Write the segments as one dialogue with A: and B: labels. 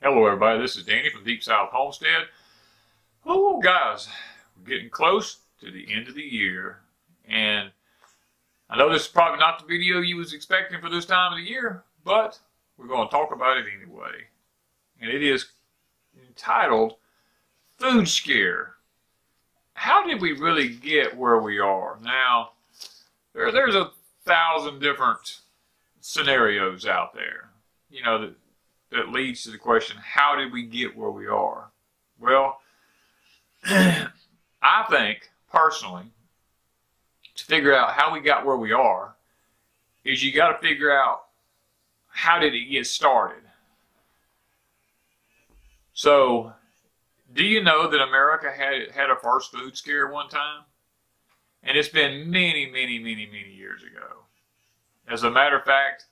A: Hello everybody, this is Danny from Deep South Homestead. Oh guys, we're getting close to the end of the year, and I know this is probably not the video you was expecting for this time of the year, but we're going to talk about it anyway. And it is entitled Food Scare. How did we really get where we are? Now, there's 1,000 different scenarios out there, you know, that leads to the question, how did we get where we are? Well, I think, personally, to figure out how we got where we are, is you got to figure out how did it get started. So, do you know that America had a first food scare one time? And it's been many, many, many, many years ago. As a matter of fact,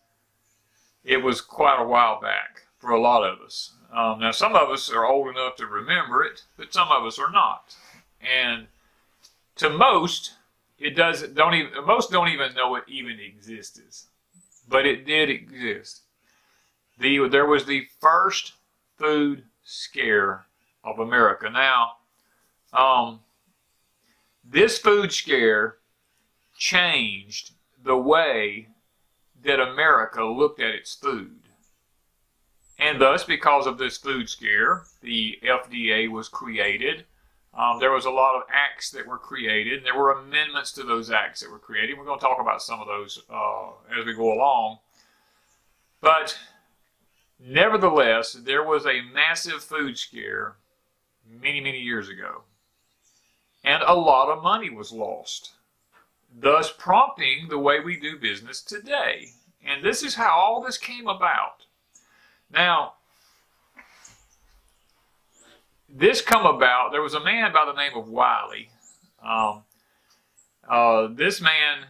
A: it was quite a while back for a lot of us. Now, some of us are old enough to remember it, but some of us are not. And to most, most don't even know it even existed. But it did exist. There was the first food scare of America. Now, this food scare changed the way that America looked at its food. And thus, because of this food scare, the FDA was created. There was a lot of acts that were created, and there were amendments to those acts that were created. We're going to talk about some of those as we go along. But nevertheless, there was a massive food scare many, many years ago. And a lot of money was lost, thus prompting the way we do business today. And this is how all this came about. Now, this come about, there was a man by the name of Wiley. This man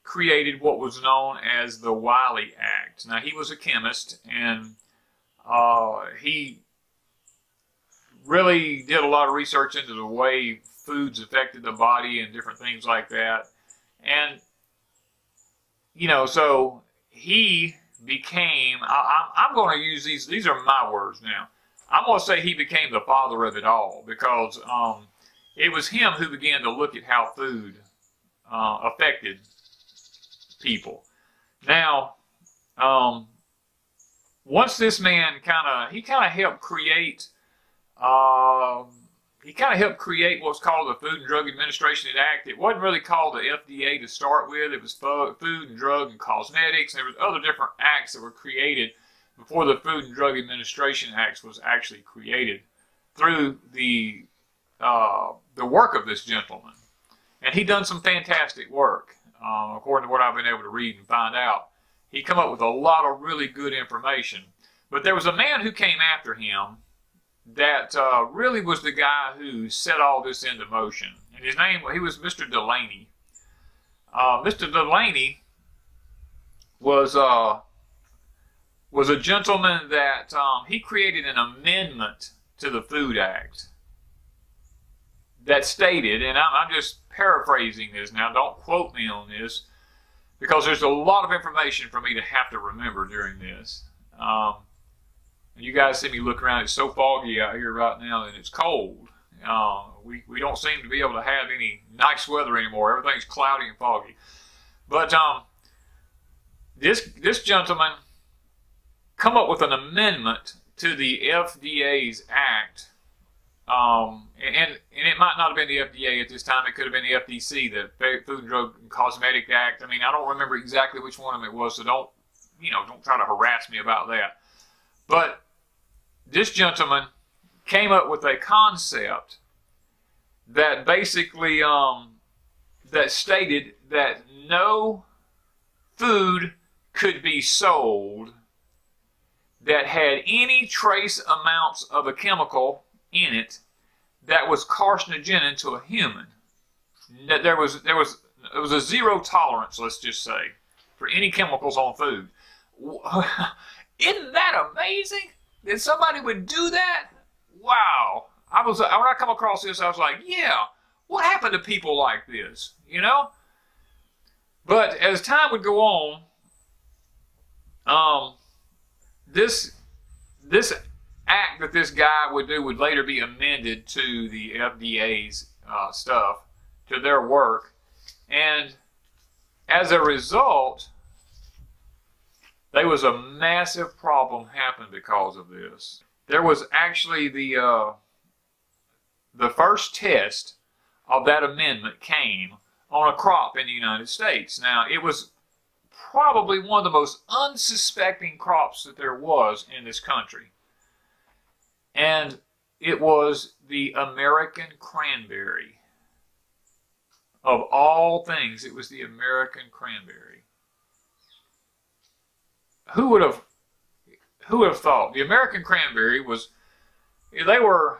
A: created what was known as the Wiley Act. Now, he was a chemist, and he really did a lot of research into the way foods affected the body and different things like that. And, you know, so he became, I'm going to use these are my words now. I'm going to say he became the father of it all, because it was him who began to look at how food affected people. Now, once this man kind of helped create what's called the Food and Drug Administration Act. It wasn't really called the FDA to start with. It was Food and Drug and Cosmetics. And there was other different acts that were created before the Food and Drug Administration Act was actually created through the work of this gentleman. And he done some fantastic work, according to what I've been able to read and find out. He come up with a lot of really good information. But there was a man who came after him that really was the guy who set all this into motion. And his name, he was Mr. Delaney. Mr. Delaney was a gentleman that he created an amendment to the Food Act that stated, and I'm just paraphrasing this now, don't quote me on this, because there's a lot of information for me to have to remember during this. You guys see me look around, it's so foggy out here right now and it's cold. We don't seem to be able to have any nice weather anymore. Everything's cloudy and foggy. But this gentleman come up with an amendment to the FDA's act. And it might not have been the FDA at this time. It could have been the FDC, the Food and Drug and Cosmetic Act. I mean, I don't remember exactly which one of them it was, so don't try to harass me about that. But this gentleman came up with a concept that basically that stated that no food could be sold that had any trace amounts of a chemical in it that was carcinogenic to a human. There was a zero tolerance, let's just say, for any chemicals on food. Isn't that amazing? That somebody would do that? Wow. When I come across this, I was like, yeah, what happened to people like this? You know? But as time would go on, this act that this guy would do would later be amended to the FDA's stuff, to their work. And as a result, there was a massive problem happened because of this. There was actually the first test of that amendment came on a crop in the United States. Now, it was probably one of the most unsuspecting crops that there was in this country. And it was the American cranberry. Of all things, it was the American cranberry. Who would have thought? The American cranberry was, they were,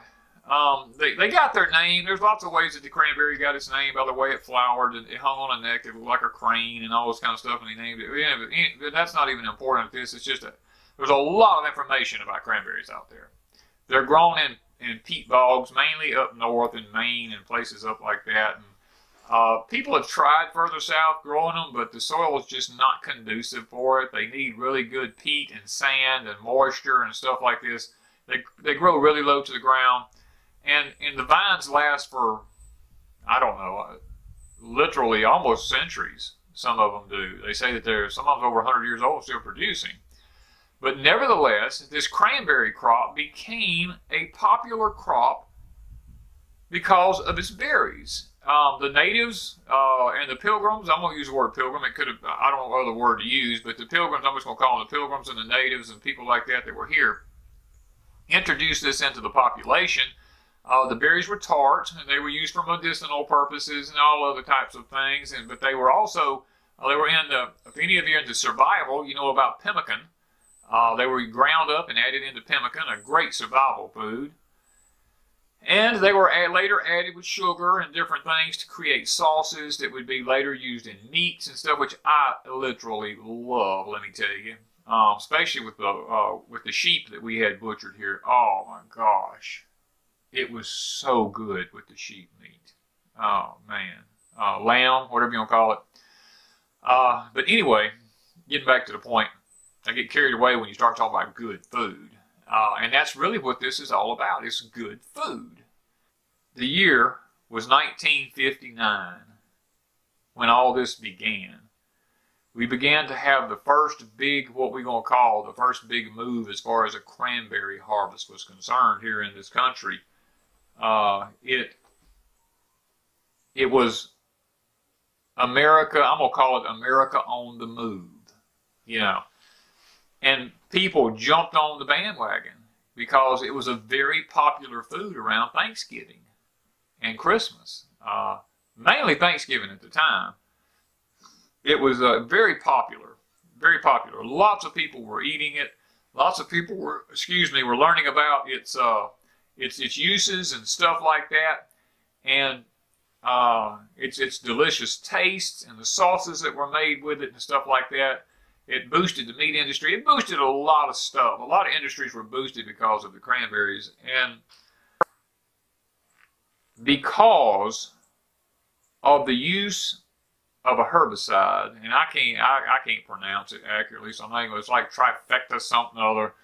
A: they got their name. There's lots of ways that the cranberry got its name, by the way it flowered, and it hung on a neck, it looked like a crane and all this kind of stuff, and he named it. But that's not even important. This it's just there's a lot of information about cranberries out there. They're grown in peat bogs, mainly up north in Maine and places up like that. And people have tried further south growing them, but the soil is just not conducive for it. They need really good peat and sand and moisture and stuff like this. They grow really low to the ground. And the vines last for, I don't know, literally almost centuries. Some of them do. They say that some of them over 100 years old still producing. But nevertheless, this cranberry crop became a popular crop because of its berries. The natives and the pilgrims, I'm going to use the word pilgrim. It could have, I don't know what other word to use, but the pilgrims, I'm just going to call them the pilgrims and the natives and people like that were here, introduced this into the population. The berries were tart, and they were used for medicinal purposes and all other types of things. But they were also, they were in the, if any of you are into survival, you know about pemmican. They were ground up and added into pemmican, a great survival food. And they were later added with sugar and different things to create sauces that would be later used in meats and stuff, which I literally love, let me tell you. Especially with the sheep that we had butchered here. Oh my gosh. It was so good with the sheep meat. Oh man. Lamb, whatever you want to call it. But anyway, getting back to the point, I get carried away when you start talking about good food. And that's really what this is all about. It's good food. The year was 1959 when all this began. We began to have the first big, what we're going to call the first big move as far as a cranberry harvest was concerned here in this country. It was America, I'm going to call it America on the move, you know. And people jumped on the bandwagon because it was a very popular food around Thanksgiving and Christmas. Mainly Thanksgiving at the time. It was very popular, very popular. Lots of people were eating it. Lots of people were, were learning about its uses and stuff like that. And its delicious taste and the sauces that were made with it and stuff like that. It boosted the meat industry. It boosted a lot of stuff. A lot of industries were boosted because of the cranberries. And because of the use of a herbicide, and I can't pronounce it accurately, so I'm English, it's like trifecta something or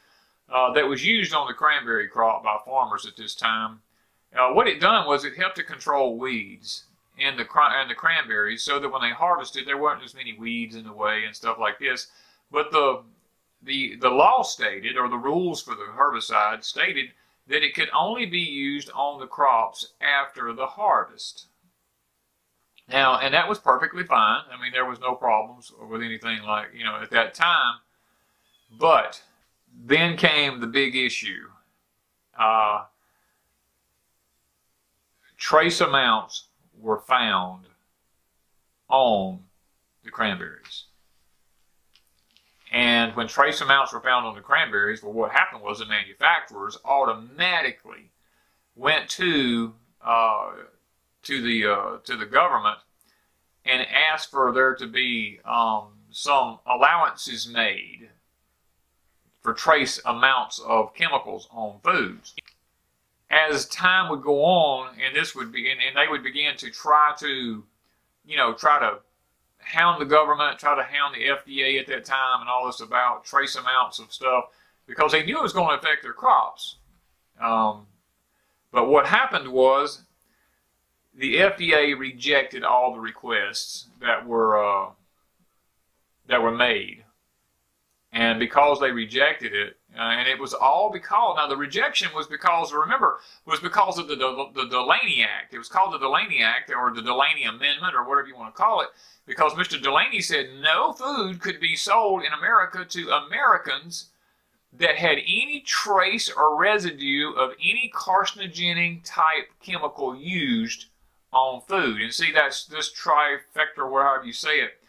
A: other, that was used on the cranberry crop by farmers at this time. What it done was it helped to control weeds in the cranberries, so that when they harvested, there weren't as many weeds in the way and stuff like this. But the law stated, or the rules for the herbicide stated, that it could only be used on the crops after the harvest. Now, and that was perfectly fine. I mean, there was no problems with anything like, you know, at that time. But then came the big issue. Trace amounts were found on the cranberries. And when trace amounts were found on the cranberries, well, what happened was the manufacturers automatically went to the government and asked for there to be some allowances made for trace amounts of chemicals on foods. As time would go on, and this would be, and they would begin to try to, you know, try to hound the government, try to hound the FDA at that time and all this about trace amounts of stuff, because they knew it was going to affect their crops. But what happened was the FDA rejected all the requests that were made. And because they rejected it, and it was all because, now the rejection was because, remember, was because of the Delaney Act. It was called the Delaney Act, or the Delaney Amendment, or whatever you want to call it, because Mr. Delaney said no food could be sold in America to Americans that had any trace or residue of any carcinogenic type chemical used on food. And see, that's this trifecta, or however you say it,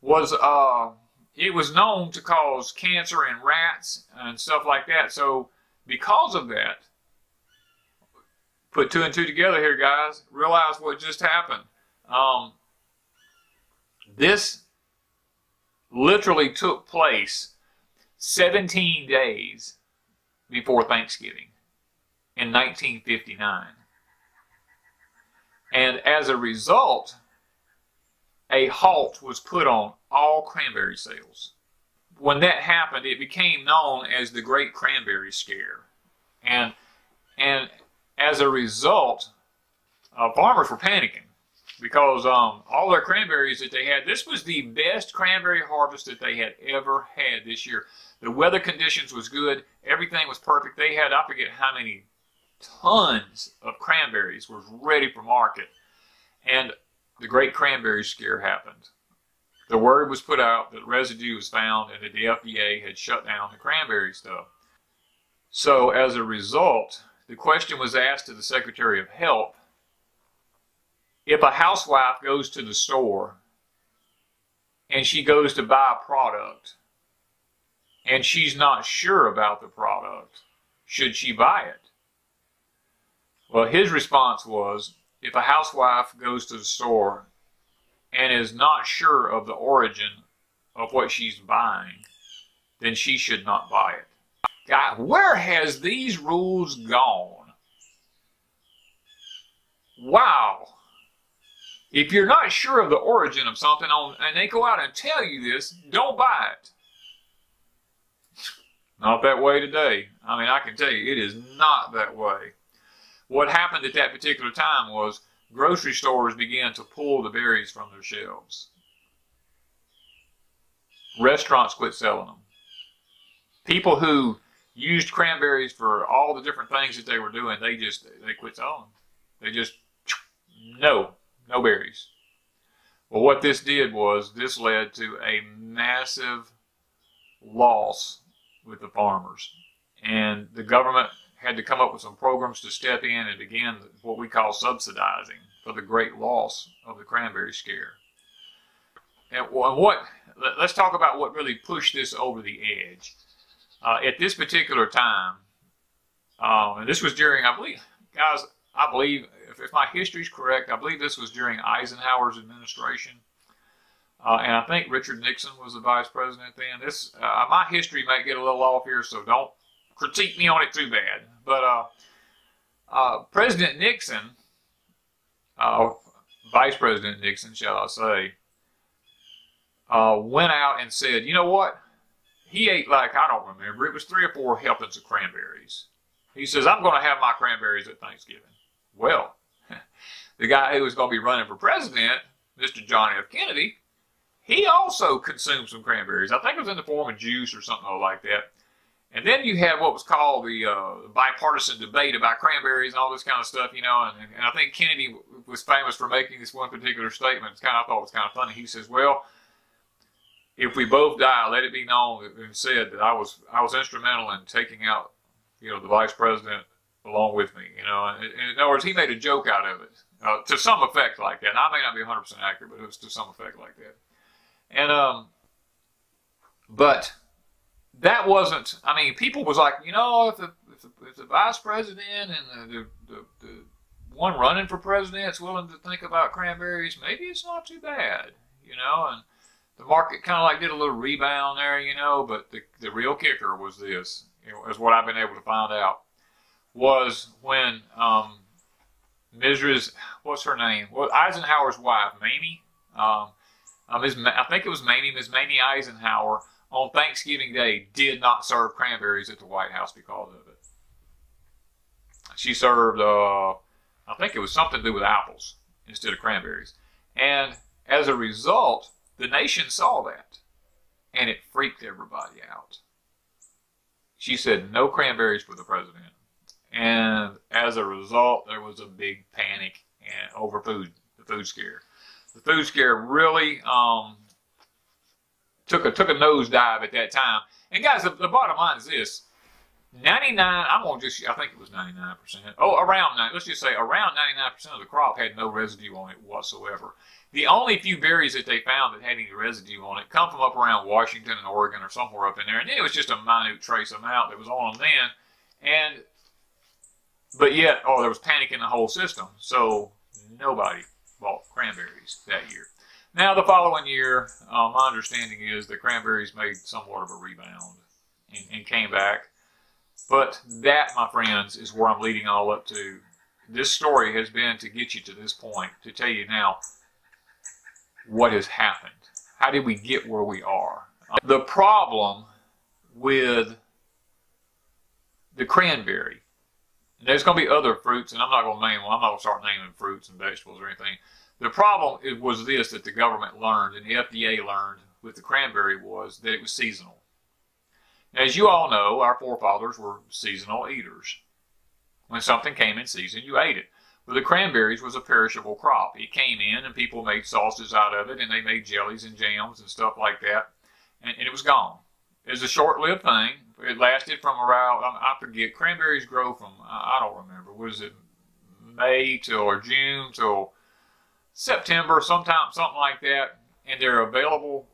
A: was it was known to cause cancer in rats and stuff like that. So because of that, put 2 and 2 together here, guys. Realize what just happened. This literally took place 17 days before Thanksgiving in 1959. And as a result, a halt was put on all cranberry sales. When that happened, it became known as the Great Cranberry Scare. And as a result, farmers were panicking because all their cranberries that they had, this was the best cranberry harvest that they had ever had this year. The weather conditions was good. Everything was perfect. They had, I forget how many tons of cranberries was ready for market. And the Great Cranberry Scare happened. The word was put out that residue was found and that the FDA had shut down the cranberry stuff. So as a result, the question was asked to the Secretary of Health, if a housewife goes to the store and she goes to buy a product and she's not sure about the product, should she buy it? Well, his response was, if a housewife goes to the store and is not sure of the origin of what she's buying, then she should not buy it. God, where has these rules gone? Wow. If you're not sure of the origin of something, and they go out and tell you this, don't buy it. Not that way today. I mean, I can tell you, it is not that way. What happened at that particular time was grocery stores began to pull the berries from their shelves. Restaurants quit selling them. People who used cranberries for all the different things that they were doing, they quit selling them. They just, no berries. Well, what this did was, this led to a massive loss with the farmers. And the government had to come up with some programs to step in and begin what we call subsidizing for the great loss of the cranberry scare. And let's talk about what really pushed this over the edge. At this particular time, and this was during, I believe, if my history's correct, I believe this was during Eisenhower's administration. And I think Richard Nixon was the vice president then. My history might get a little off here, so don't critique me on it too bad. But President Nixon, Vice President Nixon, shall I say, went out and said, you know what? He ate, like, I don't remember, it was 3 or 4 helpings of cranberries. He says, I'm going to have my cranberries at Thanksgiving. Well, the guy who was going to be running for president, Mr. John F. Kennedy, he also consumed some cranberries. I think it was in the form of juice or something like that. And then you had what was called the bipartisan debate about cranberries and all this kind of stuff, you know. And I think Kennedy was famous for making this one particular statement. I thought it was kind of funny. He says, well, if we both die, let it be known and said that I was instrumental in taking out, you know, the vice president along with me, you know. And in other words, he made a joke out of it to some effect like that. And I may not be 100% accurate, but it was to some effect like that. And but that wasn't, I mean, people was like, you know, if the vice president and the one running for president is willing to think about cranberries, maybe it's not too bad, you know. And the market kind of like did a little rebound there, you know. But the real kicker was this, you know, is what I've been able to find out, was when Mrs. what's her name? Well, Eisenhower's wife, Mamie. I think it was Ms. Mamie Eisenhower, on Thanksgiving Day did not serve cranberries at the White House because of it. She served, I think it was something to do with apples instead of cranberries. And as a result, the nation saw that, and it freaked everybody out. She said, no cranberries for the president. And as a result, there was a big panic over food, the food scare. The food scare really took a nosedive at that time. And guys, the bottom line is this. 99, I think it was 99%. Oh, let's just say around 99% of the crop had no residue on it whatsoever. The only few berries that they found that had any residue on it come from up around Washington and Oregon or somewhere up in there. And it was just a minute trace amount that was on them then. But yet, there was panic in the whole system. So nobody bought cranberries that year. Now, the following year, my understanding is the cranberries made somewhat of a rebound and came back. But that, my friends, is where I'm leading all up to. This story has been to get you to this point, to tell you now what has happened. How did we get where we are? The problem with the cranberry, and there's going to be other fruits, and I'm not going to name them. I'm not going to start naming fruits and vegetables or anything. The problem was this, that the government learned, and the FDA learned with the cranberry, was that it was seasonal. As you all know, our forefathers were seasonal eaters. When something came in season, you ate it. But the cranberries was a perishable crop. It came in and people made sauces out of it, and they made jellies and jams and stuff like that, and it was gone. It was a short-lived thing. It lasted from around, I forget, cranberries grow from, I don't remember, was it May or June till September, something like that, and they're available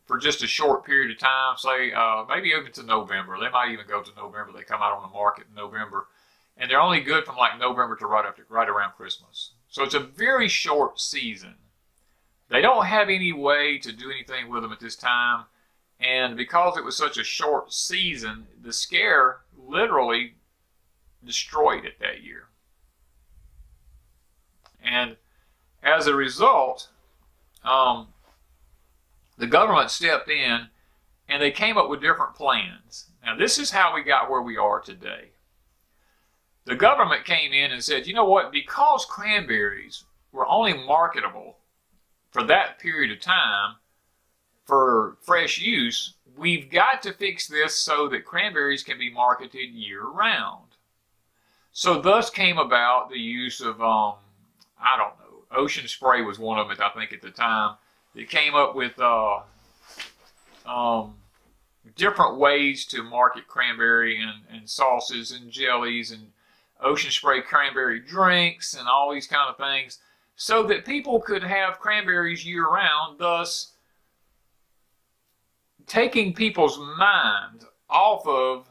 A: for just a short period of time, say maybe even to November. They might even go to November. They come out on the market in November. And they're only good from like November to right around Christmas. So it's a very short season. They don't have any way to do anything with them at this time. And because it was such a short season, the scare literally destroyed it that year. And as a result, the government stepped in and they came up with different plans. Now, this is how we got where we are today. The government came in and said, you know what, because cranberries were only marketable for that period of time for fresh use, we've got to fix this so that cranberries can be marketed year-round. So thus came about the use of, I don't know, Ocean Spray was one of them, I think, at the time. They came up with different ways to market cranberry and sauces and jellies and Ocean Spray cranberry drinks and all these kind of things so that people could have cranberries year-round, thus taking people's mind off of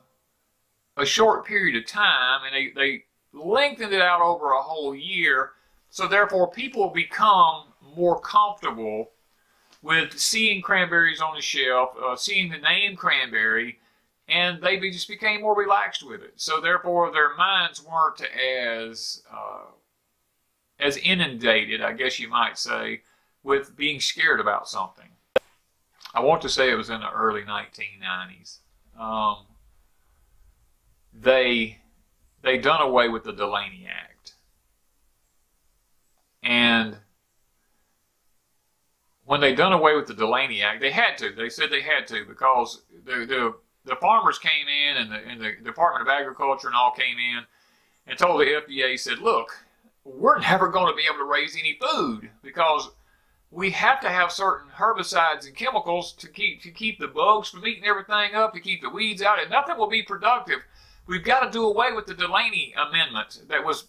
A: a short period of time, and they lengthened it out over a whole year, so therefore people become more comfortable with seeing cranberries on the shelf, seeing the name cranberry, and they just became more relaxed with it. So therefore their minds weren't as inundated, I guess you might say, with being scared about something. I want to say it was in the early 1990s. They done away with the Delaney Act. And when they done away with the Delaney Act, they had to. They said they had to because the farmers came in and the Department of Agriculture and all came in and told the FDA, said, look, we're never going to be able to raise any food because we have to have certain herbicides and chemicals to keep the bugs from eating everything up, to keep the weeds out, and nothing will be productive. We've got to do away with the Delaney Amendment that was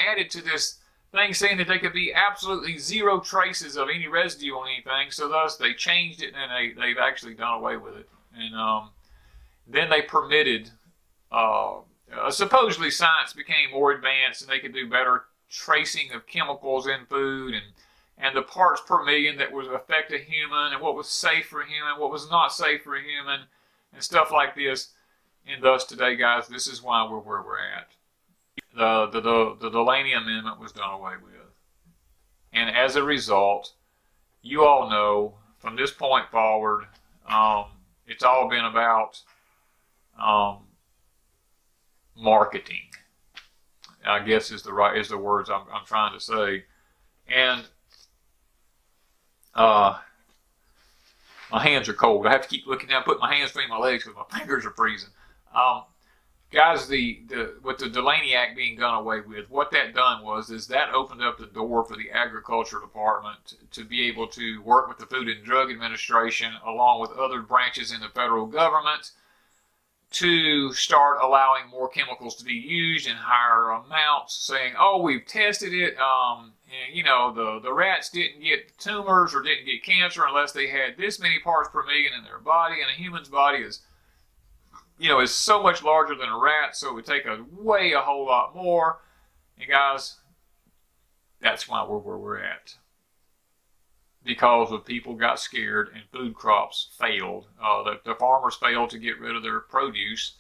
A: added to this thing, saying that there could be absolutely zero traces of any residue on anything. So thus they changed it, and they've actually done away with it. And then they permitted, supposedly science became more advanced and they could do better tracing of chemicals in food and the parts per million that would affect a human and what was safe for a human, what was not safe for a human, and stuff like this. And thus today, guys, this is why we're where we're at. The Delaney Amendment was done away with. And as a result, you all know, from this point forward, it's all been about marketing. I guess is the words I'm trying to say. And my hands are cold. I have to keep looking down, put my hands between my legs because my fingers are freezing. Guys, with the Delaney Act being done away with, what that done is that opened up the door for the Agriculture Department to be able to work with the Food and Drug Administration along with other branches in the federal government to start allowing more chemicals to be used in higher amounts, saying, oh, we've tested it, and, you know, the rats didn't get tumors or didn't get cancer unless they had this many parts per million in their body, and a human's body is, you know, is so much larger than a rat, so it would take a whole lot more. And guys, that's why we're where we're at. Because of people got scared and food crops failed. The farmers failed to get rid of their produce,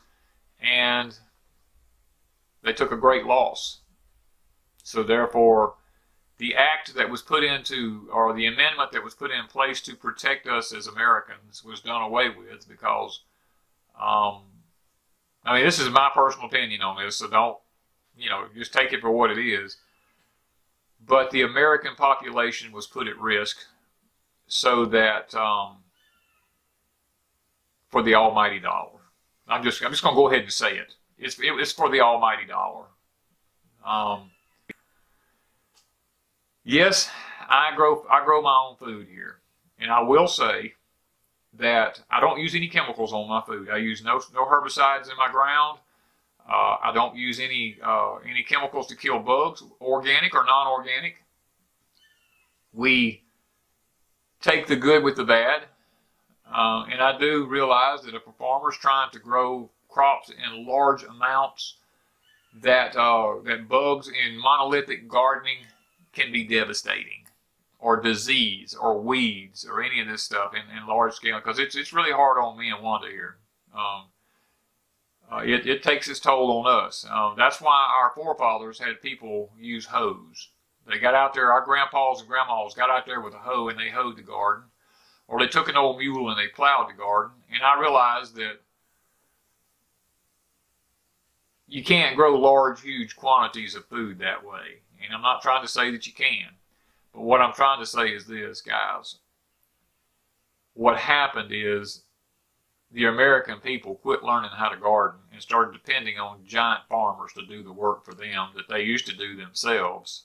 A: and they took a great loss. So therefore, the act that was put into, or the amendment that was put in place to protect us as Americans was done away with because I mean, this is my personal opinion on this, so don't, you know, just take it for what it is. But the American population was put at risk so that, for the almighty dollar. I'm just going to go ahead and say it. It's for the almighty dollar. Yes, I grow my own food here, and I will say that I don't use any chemicals on my food. I use no herbicides in my ground. I don't use any chemicals to kill bugs, organic or non-organic. We take the good with the bad, and I do realize that if a farmer's trying to grow crops in large amounts, that bugs in monolithic gardening can be devastating, or disease, or weeds, or any of this stuff in large scale, because it's really hard on me and Wanda here. It takes its toll on us. That's why our forefathers had people use hoes. They got out there, our grandpas and grandmas got out there with a hoe and they hoed the garden, or they took an old mule and they plowed the garden. And I realized that you can't grow large, huge quantities of food that way. And I'm not trying to say that you can. But what I'm trying to say is this, guys. What happened is the American people quit learning how to garden and started depending on giant farmers to do the work for them that they used to do themselves.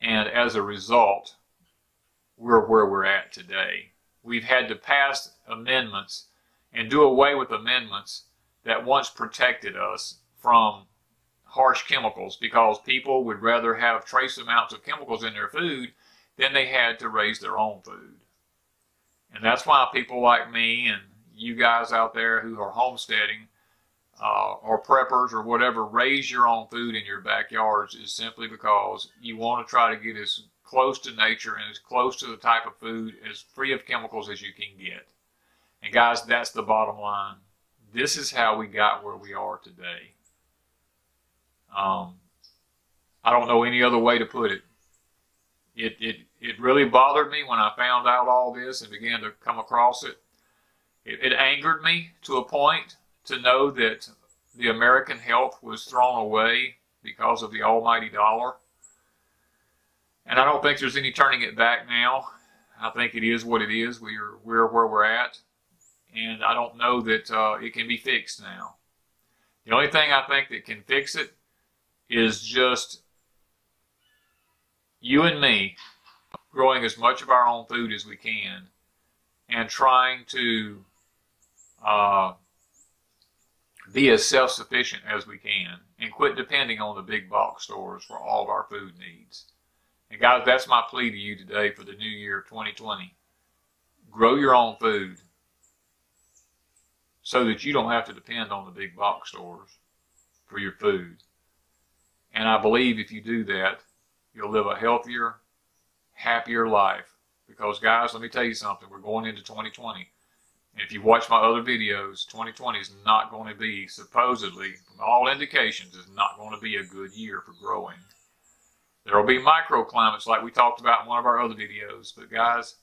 A: And as a result, we're where we're at today. We've had to pass amendments and do away with amendments that once protected us from harsh chemicals, because people would rather have trace amounts of chemicals in their food than they had to raise their own food. And that's why people like me and you guys out there who are homesteading or preppers or whatever raise your own food in your backyards, is simply because you want to try to get as close to nature and as close to the type of food as free of chemicals as you can get. And guys, that's the bottom line. This is how we got where we are today. I don't know any other way to put it. It really bothered me when I found out all this and began to come across it. It angered me to a point to know that the American health was thrown away because of the almighty dollar. And I don't think there's any turning it back now. I think it is what it is. We're where we're at. And I don't know that it can be fixed now. The only thing I think that can fix it is just you and me growing as much of our own food as we can and trying to be as self-sufficient as we can and quit depending on the big box stores for all of our food needs. And guys, that's my plea to you today for the new year of 2020. Grow your own food so that you don't have to depend on the big box stores for your food. And I believe if you do that, you'll live a healthier, happier life. Because guys, let me tell you something, we're going into 2020. And if you watch my other videos, 2020 is not going to be, supposedly, from all indications, is not going to be a good year for growing. There will be microclimates like we talked about in one of our other videos. But guys,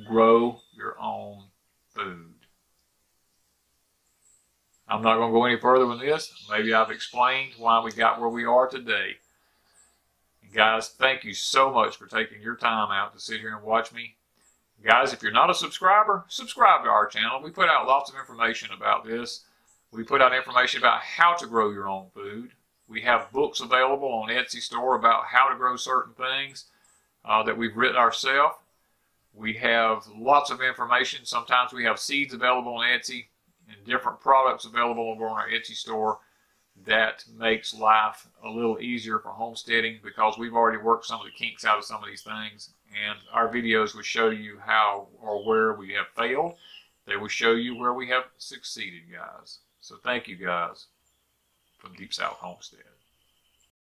A: grow your own food. I'm not going to go any further with this. Maybe I've explained why we got where we are today. And guys, thank you so much for taking your time out to sit here and watch me. Guys, if you're not a subscriber, subscribe to our channel. We put out lots of information about this. We put out information about how to grow your own food. We have books available on Etsy store about how to grow certain things that we've written ourselves. We have lots of information. Sometimes we have seeds available on Etsy and different products available over on our Etsy store that makes life a little easier for homesteading, because we've already worked some of the kinks out of some of these things, and our videos will show you how or where we have failed. They will show you where we have succeeded, guys. So thank you, guys, from Deep South Homestead.